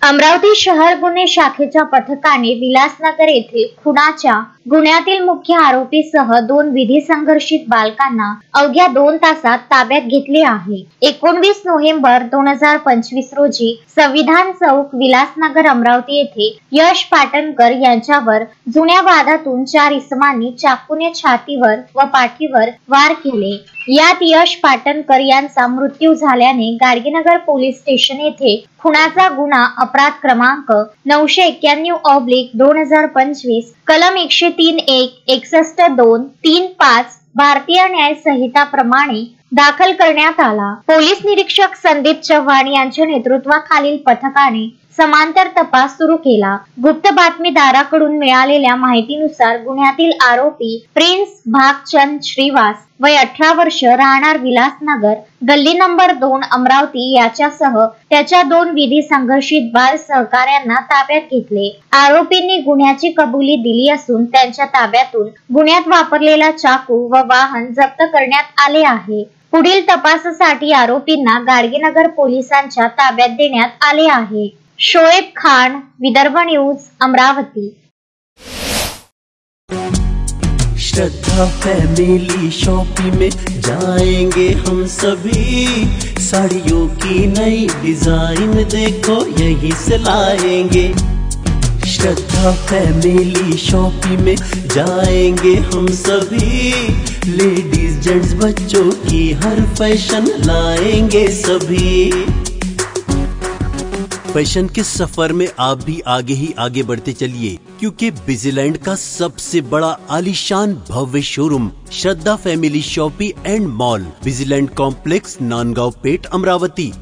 अमरावती शहर गुन्हे शाखेच्या पथकाने विलासनगर येथील खुनाच्या गुन्ह्यातील मुख्य आरोपीसह 2 विधी संघर्षित बालकांना अवघ्या 2 तासात ताब्यात घेतले आहे। 19 नोव्हेंबर 2025 रोजी संविधान चौक विलासनगर अमरावती येथे यश पाटणकर यांच्यावर जुन्या वादातून 4 इसमांनी चाकूने छातीवर व पाठीवर वार केले। यात यश पाटणकर यांचा मृत्यू झाल्याने गाडगेनगर पोलीस स्टेशन येथे खुनाचा गुन्हा अपराध क्रमांक 991/2025 कलम 103(1)(61)(2)(3)(5) भारतीय न्याय संहिता प्रमाणे दाखल करण्यात आला। पोलीस निरीक्षक संदीप चव्हाण यांच्या नेतृत्वाखालील पथकाने समांतर तपास सुरू केला। गुप्त बातमीदाराकडून मिळालेल्या माहितीनुसार गुन्ह्यातील आरोपी प्रिन्स भागचंद श्रीवास वय 18 वर्ष राहणार विलासनगर गल्ली नंबर 2 अमरावती याच्यासह त्याच्या 2 विधी संघर्षित बाल सहकार्यांना ताब्यात घेतले। आरोपींनी गुन्ह्याची कबुली दिली असून त्यांच्या ताब्यातून गुन्ह्यात वापरलेला चाकू व वाहन जप्त करण्यात आले आहे। पुढील तपासासाठी आरोपींना गाडगेनगर पोलिसांच्या ताब्यात देण्यात आले आहे। शोएब खान, विदर्भ न्यूज, अमरावती। श्रद्धा फैमिली शॉपिंग में जाएंगे हम सभी, साड़ियों की नई डिजाइन देखो यहीं से लाएंगे। श्रद्धा फैमिली शॉपिंग में जाएंगे हम सभी, लेडीज जेंट्स बच्चों की हर फैशन लाएंगे सभी। फैशन के सफर में आप भी आगे ही आगे बढ़ते चलिए, क्योंकि विजिलैंड का सबसे बड़ा आलीशान भव्य showroom Shraddha family shopping and mall, Vijiland complex, Nandgaon Peth, Amravati.